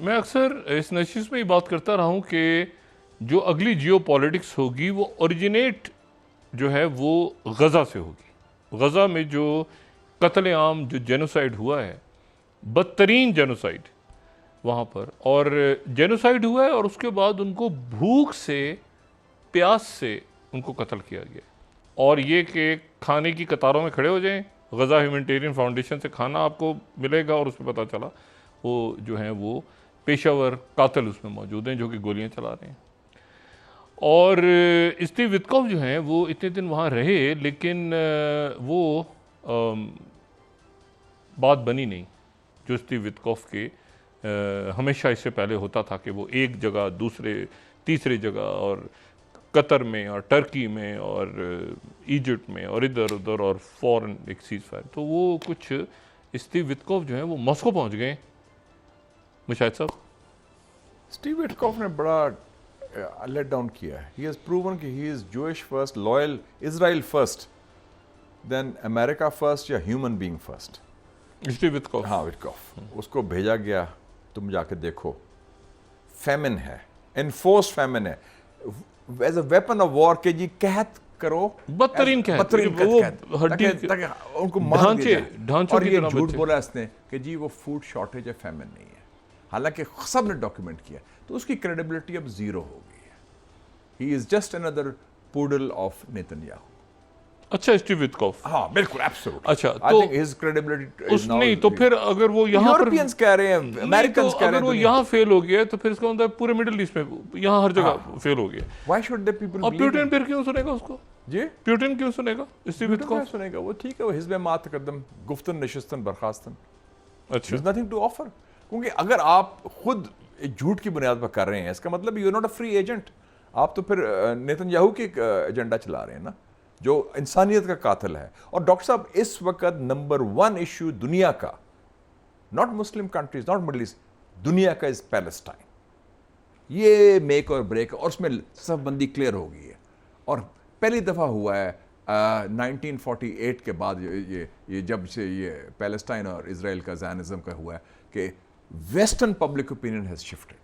मैं अक्सर इस नशिश में ही बात करता रहा हूँ कि जो अगली जियो पॉलिटिक्स होगी वो ओरिजिनेट जो है वो गज़ा से होगी। गज़ा में जो कत्लेआम, जो जेनोसाइड हुआ है, बदतरीन जेनोसाइड वहाँ पर, और जेनोसाइड हुआ है और उसके बाद उनको भूख से, प्यास से उनको कत्ल किया गया। और ये कि खाने की कतारों में खड़े हो जाएं, गज़ा ह्यूमैनिटेरियन फाउंडेशन से खाना आपको मिलेगा और उसमें पता चला वो जो हैं वो पेशावर कातिल उसमें मौजूद हैं जो कि गोलियां चला रहे हैं। और स्टीव विटकॉफ जो हैं वो इतने दिन वहाँ रहे, लेकिन वो बात बनी नहीं जो स्टीव विटकॉफ के हमेशा इससे पहले होता था कि वो एक जगह दूसरे तीसरे जगह, और कतर में और टर्की में और इजिप्ट में और इधर उधर, और फॉरेन एक सीज फायर। तो वो कुछ स्टीव विटकॉफ जो हैं वो मॉस्को पहुँच गए मुशाहिद साहब। स्टीव विटकॉफ ने बड़ा लेट डाउन किया है। ही हैज प्रूवन कि he is Jewish first, loyal, Israel first, then America first या human being first. Steve Witkoff, हाँ विटकॉफ, उसको भेजा गया, तुम जाके देखो, फेमिन है, एनफोर्स्ड फेमिन है, as a weapon of war के जी कहत करो, बदतरीन कहत, बदतरीन वो कहत, हड्डी ताकि उनको मार दिया जाए। ढांचों और की ये तरह झूठ बच्चे। बोला इसने कि जी वो फूड शॉर्टेज है, फेमिन नहीं है, हालांकि सब ने डॉक्यूमेंट किया। तो उसकी क्रेडिबिलिटी अब जीरो हो गई है। He is just another poodle of Netanyahu. अच्छा, स्टीव विटकॉफ, हाँ बिल्कुल, एब्सोल्युटली। अच्छा, आई तो थिंक हिज क्रेडिबिलिटी उस नहीं तो फिर अगर वो यहाँ पर यूरोपियंस कह रहे हैं, अमेरिकंस कह रहे अगर हैं, वो यहाँ फेल हो गया तो फिर इसका मतलब पूरे मिडिल ईस्ट में यहाँ हर जगह फेल हो गया। व्हाई शुड द पीपल और प्यूटिन फिर क्यों सुनेगा उसको? जी प्यूटिन क्यों सुनेगा स्टीव क्या विटकॉफ? सुनेगा वो? ठीक है, वो हिज़्ब मात कदम गुफ्तन नशिस्तन बर्खास्तन, अच्छा, there's nothing to offer। क्योंकि अगर आप खुद एक झूठ की बुनियाद पर कर रहे हैं, इसका मतलब you are not a free agent. आप तो फिर नेतन्याहू की एजेंडा चला रहे हैं ना, जो इंसानियत का कातिल है। और डॉक्टर साहब, इस वक्त नंबर 1 इशू दुनिया का, not Muslim countries, not middle east, दुनिया का इज पैलेस्टाइन। ये मेक और ब्रेक, और उसमें सब बंदी क्लियर हो गई है। और पहली दफ़ा हुआ है 1948 के बाद, ये जब से ये पैलेस्टाइन और इजराइल का ज़ायनिज़्म का हुआ है, कि western public opinion has shifted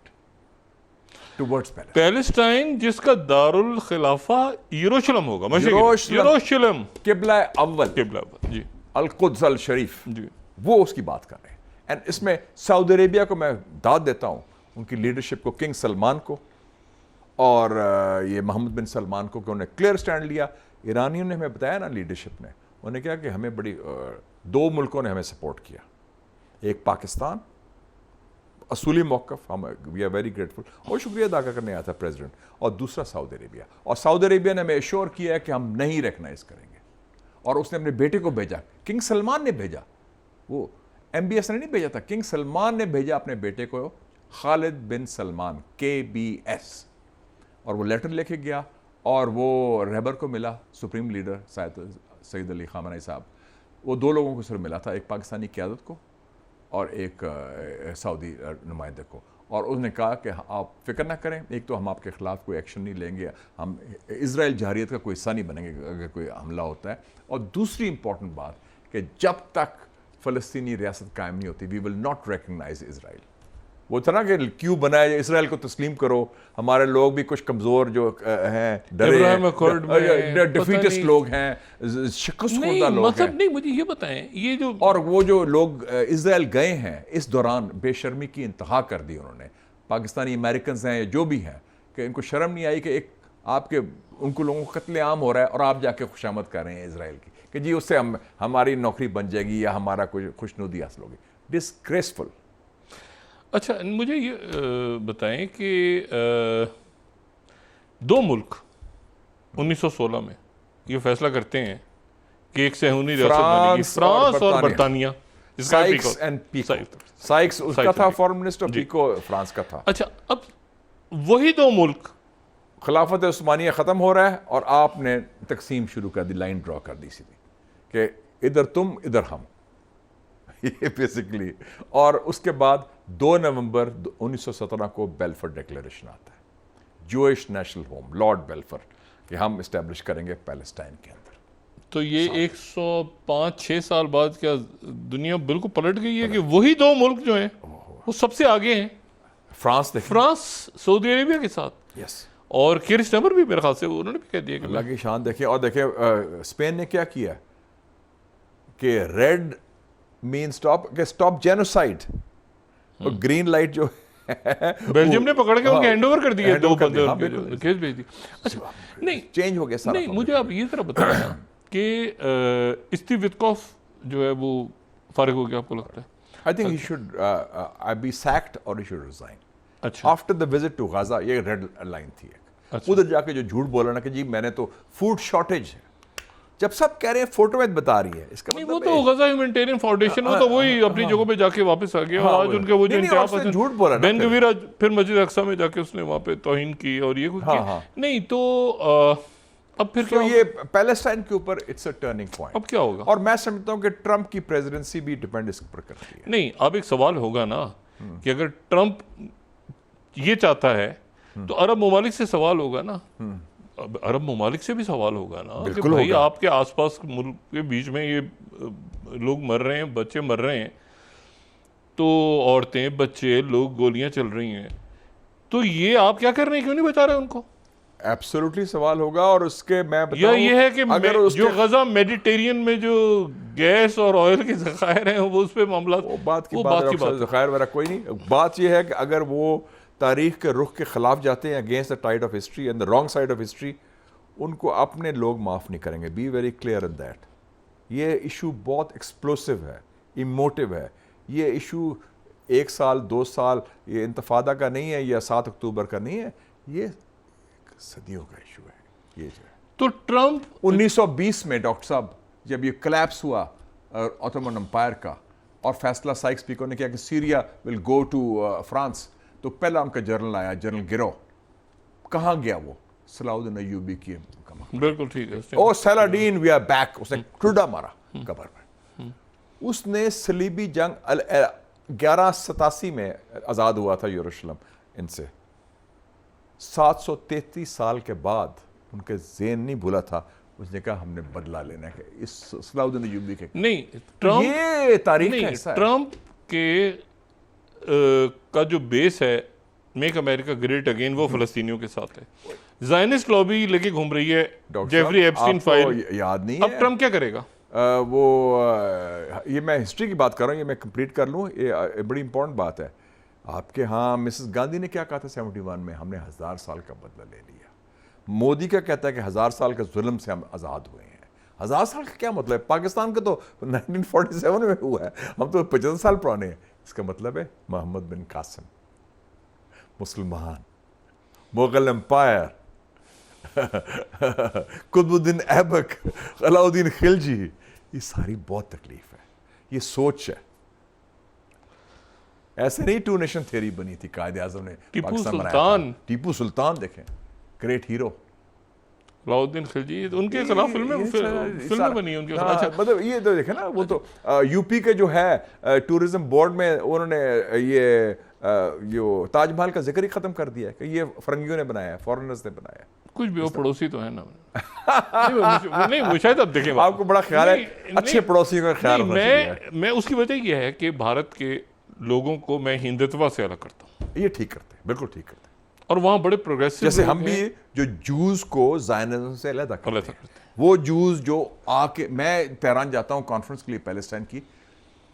towards Palestine, जिसका दारुल खिलाफा यरूशलेम होगा, यरूशलेम किबला अव्वल, किबला जी, अल कुद्स अल शरीफ जी, वो उसकी बात कर रहे हैं। एंड इसमें सऊदी अरेबिया को मैं दाद देता हूँ, उनकी लीडरशिप को, किंग सलमान को और ये मोहम्मद बिन सलमान को, कि उन्होंने क्लियर स्टैंड लिया। ईरानियों ने हमें बताया ना, लीडरशिप ने, उन्होंने कहा कि हमें बड़ी 2 मुल्कों ने हमें सपोर्ट किया, एक पाकिस्तान, असूली मौक़िफ़, हम वी आर वेरी ग्रेटफुल, और शुक्रिया अदा करने आया था प्रेसिडेंट, और दूसरा सऊदी अरेबिया। और सऊदी अरेबिया ने हमें एश्योर किया है कि हम नहीं रिकॉग्नाइज करेंगे। और उसने अपने बेटे को भेजा, किंग सलमान ने भेजा, वो MBS ने नहीं भेजा था, किंग सलमान ने भेजा अपने बेटे को, खालिद बिन सलमान, KBS। और वो लेटर लेके गया, और वो रहबर को मिला, supreme leader Sayyid Ali Khamenei साहब, वो 2 लोगों को सिर्फ मिला था, एक पाकिस्तानी क़यादत को और एक सऊदी नुमाइंदे को। और उसने कहा कि आप फिक्र ना करें, एक तो हम आपके ख़िलाफ़ कोई एक्शन नहीं लेंगे, हम इजराइल जहरियत का कोई हिस्सा नहीं बनेंगे अगर कोई हमला होता है। और दूसरी इंपॉर्टेंट बात कि जब तक फ़लस्तीनी रियासत कायम नहीं होती, we will not recognise Israel. वो था ना कि क्यों बनाया, इसराइल को तस्लीम करो। हमारे लोग भी कुछ कमज़ोर जो हैं, डरे हैं, डिफीटिस्ट लोग हैं, शिकस्त खुर्दा लोग मतलब हैं। नहीं, मुझे ये बताएं, ये जो और वो जो लोग इजराइल गए हैं, इस दौरान बेशर्मी की इंतहा कर दी उन्होंने, पाकिस्तानी अमेरिकन हैं जो भी हैं, कि इनको शर्म नहीं आई कि एक आपके उनको लोगों को कत्लेआम हो रहा है और आप जाके खुशामद कर रहे हैं इजराइल की, कि जी उससे हमारी नौकरी बन जाएगी या हमारा कुछ खुशनुदी हासिल होगी। डिस्ग्रेसफुल। अच्छा, मुझे ये बताएं कि 2 मुल्क 1916 में ये फैसला करते हैं कि एक सहूनी रियासत बनेगी, फ्रांस और बरतानिया। साइक्स एंड पीको, साइक्स उसका था फॉरेन मिनिस्टर, पीको फ्रांस का था। अच्छा, अब वही 2 मुल्क, खिलाफत उस्मानिया ख़त्म हो रहा है और आपने तकसीम शुरू कर दी, लाइन ड्रॉ कर दी सीधी, कि इधर तुम इधर हम, ये बेसिकली। और उसके बाद 2 नवंबर 1917 को बेल्फर डिक्लेरेशन आता है, जूइश नेशनल होम, लॉर्ड बेल्फर, कि हम इस्टेब्लिश करेंगे पैलेस्टाइन के अंदर। तो ये 105-6 साल बाद क्या दुनिया बिल्कुल पलट गई है कि वही 2 मुल्क जो हैं वो सबसे आगे हैं? फ्रांस देखिए, फ्रांस सऊदी अरेबिया के साथ, यस, और कियर स्टारमर भी मेरे ख्याल से उन्होंने भी कह दिया कि अल्लाह की शान देखिए। और देखिए स्पेन ने क्या किया कि रेड मीन स्टॉप, के स्टॉप जेनोसाइड, और ग्रीन लाइट जो बेल्जियम ने पकड़ के उनके हैंड ओवर कर दिए, दो बंदे हाँ, उनके बिल्कुल। जो केस भेज दी। अच्छा नहीं चेंज हो गया सारा। नहीं, मुझे आप ये जरा बताएं ना कि स्टीव विटकॉफ जो है वो फारिग हो गया, आपको लगता है? I think he should be sacked और ही शुड रिजाइन अच्छा after the visit to Gaza. ये रेड लाइन थी एक। अच्छा। उधर जाके जो झूठ बोला ना कि जी मैंने तो फूड शॉर्टेज है, जब सब कह रहे हैं फोटो में बता रही है, इसका नहीं, मतलब वो तो गजा ह्यूमैनिटेरियन फाउंडेशन, वो तो वही अपनी जगहों पे जाके वापस आ गया। हाँ, और आज उनके वो जो नहीं, और उसने झूठ बोला ना बेन फिर। गवीर आज फिर मस्जिद अक्सा में जाके उसने वहाँ पे तौहीन की और ये कुछ हाँ, किया। हाँ। नहीं तो अब फिर तो क्या ये पैलेस्टाइन के ऊपर इट्स अ टर्निंग पॉइंट। अब क्या होगा? और मैं समझता हूँ कि ट्रंप की प्रेसिडेंसी भी डिपेंड इस पर करती है। नहीं, अब एक सवाल होगा ना कि अगर ट्रंप ये चाहता है तो अरब ममालिक से सवाल होगा ना। अब अरब ममालिक से भी सवाल होगा ना कि बिल्कुल भाई होगा। आपके आसपास मुल्क के बीच में ये लोग मर रहे हैं, बच्चे मर रहे हैं, तो औरतें बच्चे लोग गोलियां चल रही हैं, तो ये आप क्या कर रहे हैं, क्यों नहीं बचा रहे उनको? एब्सोल्युटली सवाल होगा। और उसके मैं या बताऊं, ये है कि अगर जो गजा मेडिटेरियन में जो गैस और ऑयल के ज़खायर हैं वो उस पे मामला, वो बात की वो बात बात है, खैर मेरा कोई नहीं। बात ये है कि अगर वो तारीख के रुख के खिलाफ जाते हैं, against the tide of history and the wrong side of history, उनको अपने लोग माफ़ नहीं करेंगे। Be very clear in that. ये इशू बहुत एक्सप्लोसिव है, इमोटिव है। ये इशू 1 साल 2 साल ये इंतफादा का नहीं है, या 7 अक्टूबर का नहीं है, ये सदियों का इशू है। ये जो है तो ट्रंप 1920 में डॉक्टर साहब जब ये कोलैप्स हुआ ऑटोमन एम्पायर का, और फैसला साइक्स पीको ने किया कि Syria will go to France, तो पहला उनका जर्नल आया, जनरल गिरो। कहाँ गया वो? सलाउद्दीन अय्यूबी की बिल्कुल ठीक है। ओ सलाडीन वी आर बैक, उसने ठुड्डा मारा कबर में। उसने सलीबी जंग 1187 में आज़ाद हुआ था यरूशलेम इनसे। 733 साल के बाद उनके ज़हन नहीं भूला था, उसने कहा हमने बदला लेना है इस सलाउद्दीन अय्यूबी के। नहीं, ट्रंप ये तारीख नहीं, है, ऐसा है। ट्रंप के का जो बेस है मेक अमेरिका ग्रेट अगेन, वो फलस्तीनियों के साथ है। ज़ायनिस्ट लॉबी लेके घूम रही है, डॉक्टर जेफरी साहब, एप्स्टीन आपको फाइल। याद नहीं अब है? ट्रंप क्या करेगा? ये मैं हिस्ट्री की बात कर रहा हूँ, ये मैं कंप्लीट कर लूँ। ये बड़ी इंपॉर्टेंट बात है। आपके यहाँ मिसेस गांधी ने क्या कहा था 71 में? हमने 1000 साल का बदला ले लिया। मोदी क्या कहता है कि 1000 साल के जुल्म से हम आज़ाद हुए हैं। 1000 साल का क्या मतलब है? पाकिस्तान का तो 1947 में हुआ है, हम तो 75 साल पुराने हैं। इसका मतलब है मोहम्मद बिन कासिम, मुसलमान, मुगल एम्पायर, कुतुबुद्दीन ऐबक, अलाउद्दीन खिलजी, ये सारी बहुत तकलीफ है। ये सोच है। ऐसे नहीं 2 नेशन थ्योरी बनी थी, कायदे आज़म ने टीपू पाकिस्तान बनाया सुल्तान। था। टीपू सुल्तान देखें, ग्रेट हीरो। अलाउद्दीन खिलजी, उनके खिलाफ फिल्में बनी हैं उनके खिलाफ। अच्छा, मतलब ये तो देखे ना, वो तो यूपी के जो है टूरिज्म बोर्ड में उन्होंने ये ताजमहल का जिक्र ही खत्म कर दिया है कि ये फरंगियों ने बनाया है, फॉरेनर्स ने बनाया है। कुछ भी वो पड़ोसी तो है ना। नहीं, वो शायद अब देखें, आपको बड़ा ख्याल है, नहीं, अच्छे पड़ोसियों का ख्याल नहीं, होना चाहिए। मैं उसकी वजह यह है कि भारत के लोगों को मैं हिंदुत्व से अलग करता हूँ, ये ठीक करते हैं, बिल्कुल ठीक करते हैं। और वहाँ बड़े प्रोग्रेसिव जैसे हम भी जो जूस को ज़ायनिज़्म से अलग करते करते हैं। वो जूस जो आके, मैं तेहरान जाता हूँ कॉन्फ्रेंस के लिए पैलेस्टाइन की,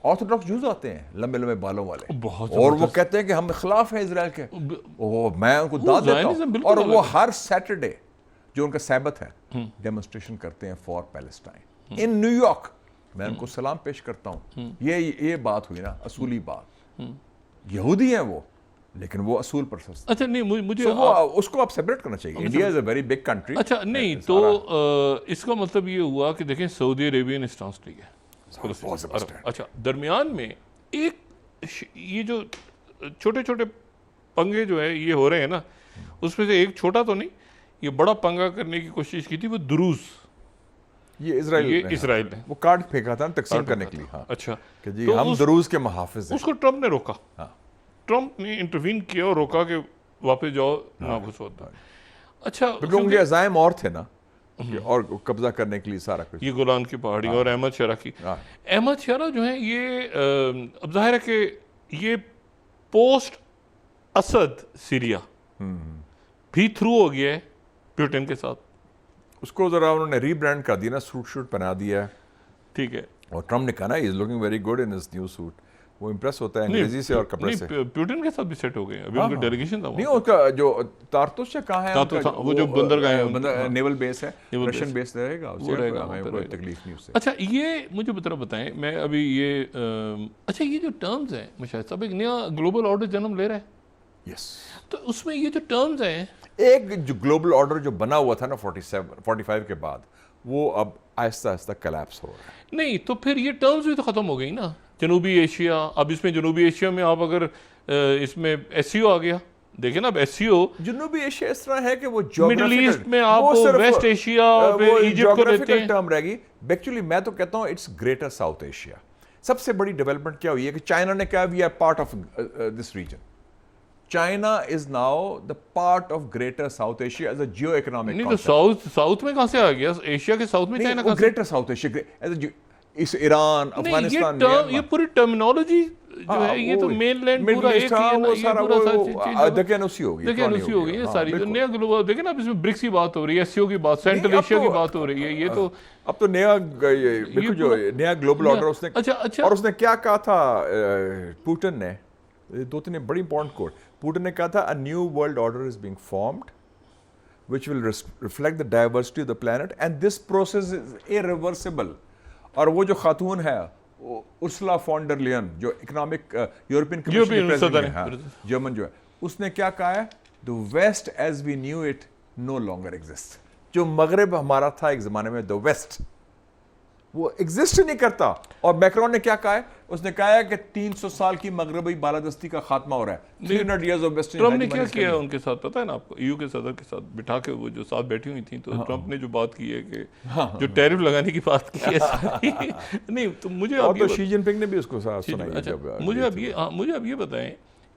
ऑर्थोडॉक्स जूस आते हैं लंबे लंबे बालों वाले, बहुत और वो कहते हैं कि हम खिलाफ हैं इसराइल के। ओह, मैं उनको दाद देता ज़ायनिज़्म हूँ। बिल्कुल और वो अलग है। हर सैटरडे जो उनका सैबत है, डेमोन्स्ट्रेशन करते हैं फॉर पैलेस्टाइन इन न्यूयॉर्क। मैं उनको सलाम पेश करता हूँ। ये बात हुई ना, असूली बात। यहूदी हैं वो, लेकिन वो असूल पर सस्ते। अच्छा, नहीं, मुझे तो वो उसको आप सेपरेट करना चाहिए। India is a very big country. अच्छा, नहीं तो इसका मतलब ये हुआ कि देखें सऊदी अरेबिया ने स्टांस लिया है। अच्छा, दरमियान में ये जो छोटे छोटे पंगे जो है ये हो रहे हैं ना, उसमें से एक छोटा तो नहीं, ये बड़ा पंगा करने की कोशिश की थी वो दुरूस, ये इजराइल ने वो कार्ड फेंका था तकसीम करने के लिए। हाँ, अच्छा, कि जी तो हम दुरूस के मुहाफिज हैं। उसको ट्रंप ने रोका। हाँ। ट्रंप ने इंटरवीन किया और रोका कि वापस जाओ, ना घुस होता। अच्छा, क्योंकि उनके अज़ाइम और थे ना, और कब्जा करने के लिए सारा कुछ। ये गोलान की पहाड़ी और अहमद शरा की। अहमद शरा जो है ये अब जाहिर है कि ये पोस्ट असद सीरिया भी थ्रू हो गया है पुतिन के साथ, उसको जरा उन्होंने रीब्रांड कर दिया ना, सूट शूट पहना दिया है। ठीक है। और ट्रम्प ने कहा ना, is looking very good in his new suit. वो इम्प्रेस होता है अंग्रेजी से और कपड़े से। पुतिन के साथ भी सेट हो गए, अभी उनका डेलीगेशन था नहीं, वहाँ। उसका जो तारतुश है कहाँ है, तारतुश, उनका वो जो बंदरगाह है, नेवल बेस है, नेवल रशियन बेस रहेगा, वो रहेगा, हमें वहाँ पे कोई रहेगा। तकलीफ नहीं उससे। अच्छा, ये मुझे बताएं, मैं अभी ये अच्छा, ये जो टर्म्स हैं मुशाहिद साहब, एक नया ग्लोबल ऑर्डर जन्म ले रहा है। यस, तो उसमें ये जो टर्म्स हैं, एक जो ग्लोबल ऑर्डर जो बना हुआ था ना 45 के बाद, वो अब आहिस्ता आहिस्ता कोलैप्स हो रहा है। नहीं तो फिर ये टर्म्स भी तो ख़त्म हो गई ना। जनूबी एशिया, अब इसमें जनूबी एशिया में आप अगर इसमें एससीओ आ गया, देखें ना, अब एससीओ जनूबी एशिया इस तरह है कि वो मिडिल ईस्ट में आप वेस्ट एशिया इजिप्ट को लेते हैं। टर्म रहेगी। एक्चुअली मैं तो कहता हूँ इट्स ग्रेटर साउथ एशिया। सबसे बड़ी डेवलपमेंट क्या हुई है कि चाइना ने कहा we are part of this region. China is now the part of greater South Asia as a geo economic. नहीं तो साउथ में कहाँ से आ गया? एशिया के साउथ में चाइना कहाँ से? ग्रेटर साउथ एशिया, इस ईरान, अफगानिस्तान, ये पूरी टर्मिनोलॉजी जो है, ये तो मेनलैंड पूरा एक ही है ना, वो ये सारा पूरा वो दकियानूसी हो गई, दकियानूसी हो गई है सारी। जो नया ग्लोबल, देखिए ना, इसमें ब्रिक्स की बात हो रही है, एससीओ की बात, सेंट्रल एशिया की बात हो रही है। ये तो अब तो नया बिल्कुल जो नया ग्लोबल ऑर्डर उसने, अच्छा और उसने क्या कहा था पुतिन ने, दो तीन बड़ी इंपॉर्टेंट कोट। पुतिन ने कहा था a new world order is being formed which will reflect the diversity of the planet and this process is irreversible. और वो जो खातून है उर्सुला फॉन डर लेयन, जो इकोनॉमिक यूरोपियन कमीशन की प्रेसिडेंट है, जर्मन जो है, उसने क्या कहा है, the West as we knew it no longer exist. जो मगरब हमारा था एक जमाने में, द वेस्ट, वो एग्जिस्ट नहीं करता। और मैक्रोन ने क्या कहा है, उसने कहा है कि 300 साल की मगरबी बालादस्ती का खात्मा हो रहा है। 300 years of Western ट्रम्प ने क्या hegemony किया उनके साथ, पता है ना आपको? ईयू के सदर के साथ बिठा के, वो जो साथ बैठी हुई थी, तो ट्रम्प ने जो बात की है कि जो टैरिफ लगाने की बात की है सारी नहीं तो मुझे और तो शी जिनपिंग ने भी उसको साथ सुनाई। अच्छा, मुझे अब ये बताएं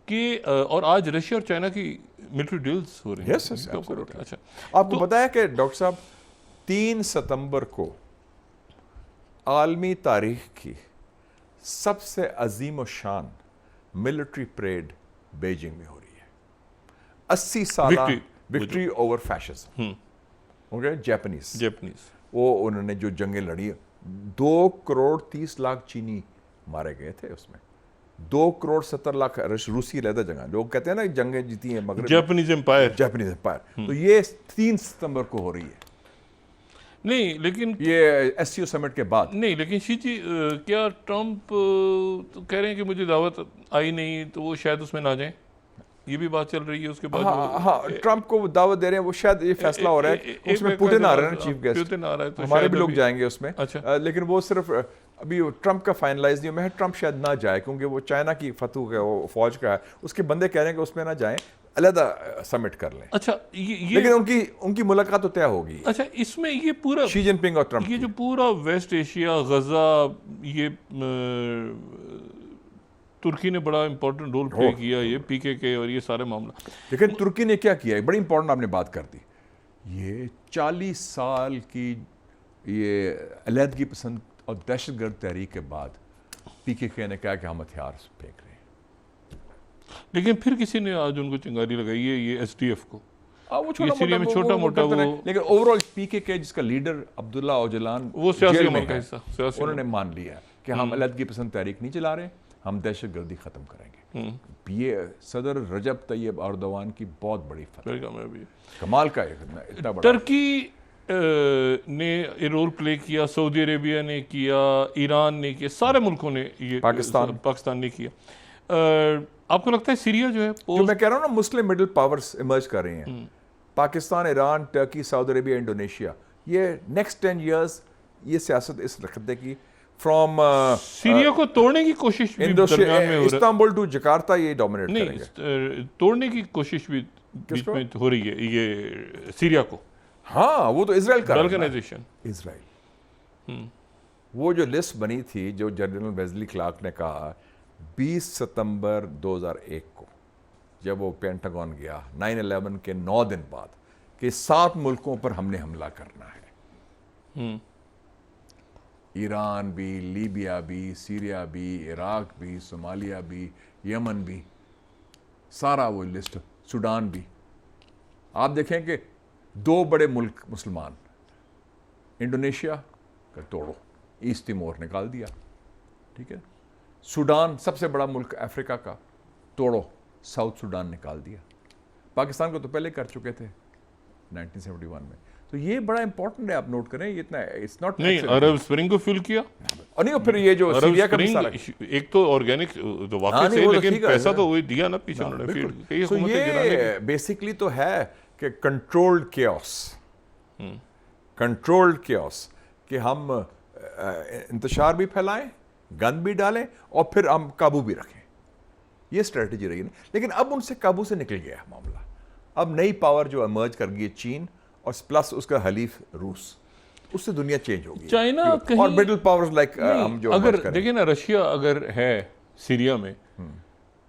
कि और आज रशिया और चाइना की मिलिट्री डील्स हो रही हैं। अच्छा, आपको पता है कि डॉक्टर साहब 3 सितंबर को आलमी तारीख की सबसे अजीम और शान मिलिट्री परेड बीजिंग में हो रही है। 80 साल victory over fascism, okay, Japanese, वो उन्होंने जो जंगें लड़ी, 2 करोड़ 30 लाख चीनी मारे गए थे उसमें, 2 करोड़ 70 लाख रूसी लहदा जंग। लोग कहते हैं ना जंगें जीती हैं मगर जापानीज एम्पायर। तो ये 3 सितंबर को हो रही है। नहीं लेकिन ये एससीओ समिट के बाद नहीं, लेकिन शी जी क्या ट्रम्प तो कह रहे हैं कि मुझे दावत आई नहीं, तो वो शायद उसमें ना जाएं, ये भी बात चल रही है। उसके बाद हाँ, ट्रम्प को दावत दे रहे हैं, वो शायद ये फैसला हो रहा है, उसमें पुतिन आ रहे हैं चीफ गेस्ट, पुतिन आ रहा है, तो हमारे भी लोग जाएंगे उसमें। अच्छा, लेकिन वो सिर्फ अभी ट्रम्प का फाइनलाइज नहीं हुआ है। ट्रम्प शायद ना जाए क्योंकि वो चाइना की फतू का, वो फौज का है, उसके बंदे कह रहे हैं कि उसमें ना जाएं, अलग समिट कर लें। अच्छा, लेकिन उनकी मुलाकात तो तय होगी। अच्छा, इसमें ये पूरा शी जिनपिंग और ट्रम्प, ये जो पूरा वेस्ट एशिया, गजा, ये तुर्की ने बड़ा इंपॉर्टेंट रोल प्ले किया, ये पीकेके और ये सारे मामला। लेकिन तुर्की ने क्या किया, बड़ी इंपॉर्टेंट आपने बात कर दी। ये 40 साल की ये अलहदगी पसंद और दहशतगर्द तहरीक के बाद पीकेके ने कहा कि हम हथियार फेंक रहे हैं। लेकिन फिर किसी ने आज उनको चिंगारी लगाई है, ये एसडीएफ को। वो छोटा मोटा लेकिन ओवरऑल पीकेके जिसका लीडर अब्दुल्ला ओजलान, वो सियासी अमल का हिस्सा, उन्होंने मान लिया कि हम अलहदगी पसंद तहरीक नहीं चला रहे, हम दहशतगर्दी खत्म करेंगे। ये सदर रजब तैयब एर्दोगान की बहुत बड़ी कमाल का इतना बड़ा। टर्की ने रोल प्ले किया, सऊदी अरेबिया ने किया, ईरान ने किया, सारे मुल्कों ने, ये पाकिस्तान ने किया। आपको लगता है सीरिया जो है, जो मैं कह रहा हूँ ना, मुस्लिम मिडिल पावर्स इमर्ज कर रही हैं, Pakistan, Iran, Turkey, Saudi Arabia, Indonesia, ये नेक्स्ट 10 years ये सियासत इस रखते की फ्रॉम सीरिया को तोड़ने की कोशिश भी दरमियान में हो रही है। इस्तांबुल टू जकार्ता ये डोमिनेट करेंगे। नहीं, तोड़ने की कोशिश भी बीच में हो रही है, ये सीरिया को। हाँ, वो तो इजराइल का ऑर्गेनाइजेशन, इजराइल, वो जो लिस्ट बनी थी, जो जनरल वेस्ली क्लार्क ने कहा 20 सितंबर 2001 को, जब वो पेंटागन गया 9/11 के 9 दिन बाद, कि 7 मुल्कों पर हमने हमला करना है। ईरान भी, लीबिया भी, सीरिया भी, इराक भी, सोमालिया भी, यमन भी, सारा वो लिस्ट, सूडान भी। आप देखें कि 2 बड़े मुल्क मुसलमान, इंडोनेशिया का तोड़ो, ईस्ट तिमोर निकाल दिया, ठीक है। सूडान सबसे बड़ा मुल्क अफ्रीका का, तोड़ो, साउथ सूडान निकाल दिया। पाकिस्तान को तो पहले कर चुके थे 1971 में। तो ये बड़ा इंपॉर्टेंट है, आप नोट करें। ये इतना इट्स नॉट नहीं, अरब स्प्रिंग को फ्यूल किया, और नहीं, फिर ये जो अरब सीरिया का स्प्रिंग मिसाल एक तो ऑर्गेनिक तो वाकई हाँ, नहीं, से, वो तो लेकिन ठीक है, पैसा तो वही दिया ना पीछे उन्होंने, बिल्कुल। कई तो हुकूमतें गिराने ये बेसिकली तो है कि कंट्रोल्ड केओस, कंट्रोल्ड केओस, कि हम इंतशार भी फैलाएं, गन भी डालें और फिर हम काबू भी रखें। ये स्ट्रेटजी रही है। लेकिन अब उनसे काबू से निकल गया मामला। अब नई पावर जो इमर्ज कर गई है चीन, और प्लस उसका हलीफ रूस, उससे दुनिया चेंज होगी। चाइना कहीं और मिडिल पावर्स लाइक हम जो अगर emerge करें। देखिए ना, रशिया अगर है सीरिया में,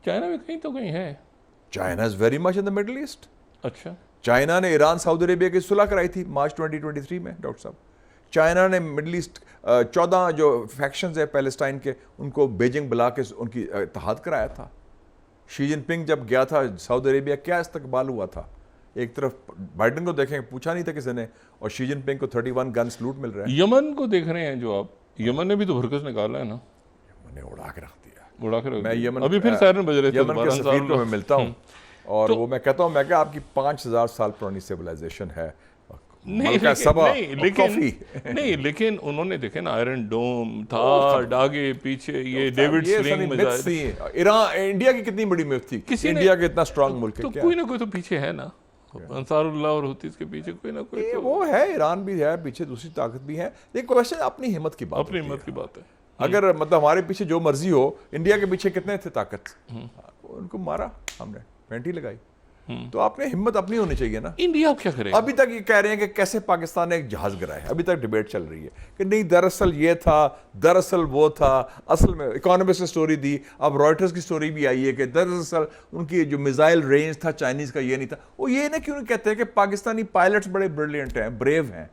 चाइना भी कहीं तो कहीं है। China is very much in the middle east. अच्छा, चाइना ने ईरान सऊदी अरेबिया की सुलह कराई थी मार्च 2023 में, डॉक्टर साहब। चाइना ने मिडिल ईस्ट 14 जो फैक्शंस है पैलेस्टाइन के, उनको बीजिंग बुला के उनकी इत्तेहाद कराया था। शी जिनपिंग जब गया था सऊदी अरेबिया, क्या इस्तकबाल हुआ था। एक तरफ बाइडन को देखें, पूछा नहीं था किसी ने, और शी जिनपिंग को 31 गन सलूट मिल रहा है। यमन को देख रहे हैं जो आप, यमन ने भी तो भरकस निकाला है ना, मैंने उड़ा के रख दिया। उड़ा के रख मैं दिया। यमन अभी फिर सायरन बज रहे थे यमन दोबारा, के सफीर को मैं मिलता हूँ, और तो- वो मैं कहता हूँ, मैं क्या आपकी 5000 साल पुरानी सिविलाइजेशन है, नहीं, मलका सबा और कॉफी। नहीं, लेकिन उन्होंने देखे ना, आयरन डोम था, डागे पीछे, ये डेविड ये स्लिंग सारी myths थी। ईरान, इंडिया की कितनी बड़ी मिथ थी, किसी ने- इंडिया के इतना स्ट्रांग मुल्क है तो क्या? कोई ना कोई तो पीछे है ना, अंसारुल्लाह और हुतीस के पीछे कोई ना कोई ये तो वो है, ईरान भी है पीछे, दूसरी ताकत भी है। लेकिन क्वेश्चन अपनी हिम्मत की बात अपनी होती हिम्मत है। की बात है। अगर मतलब हमारे पीछे जो मर्जी हो, इंडिया के पीछे कितने थे ताकत, उनको मारा हमने, पेंटी लगाई। तो आपने हिम्मत अपनी होनी चाहिए ना। इंडिया अब क्या करेगा? अभी तक ये कह रहे हैं कि कैसे पाकिस्तान ने एक जहाज गिराया है, अभी तक डिबेट चल रही है कि नहीं दरअसल ये था, दरअसल वो था। असल में इकोनॉमिस्ट ने स्टोरी दी, अब रॉयटर्स की स्टोरी भी आई है कि दरअसल उनकी जो मिसाइल रेंज था चाइनीज का ये नहीं था। वो ये ना क्यों नहीं कहते हैं कि पाकिस्तानी पायलट्स बड़े ब्रिलियंट हैं, ब्रेव हैं,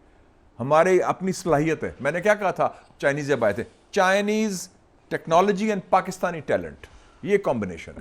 हमारे अपनी सलाहियत है। मैंने क्या कहा था चाइनीज जब आए थे, Chinese technology and Pakistani talent, ये कॉम्बिनेशन है।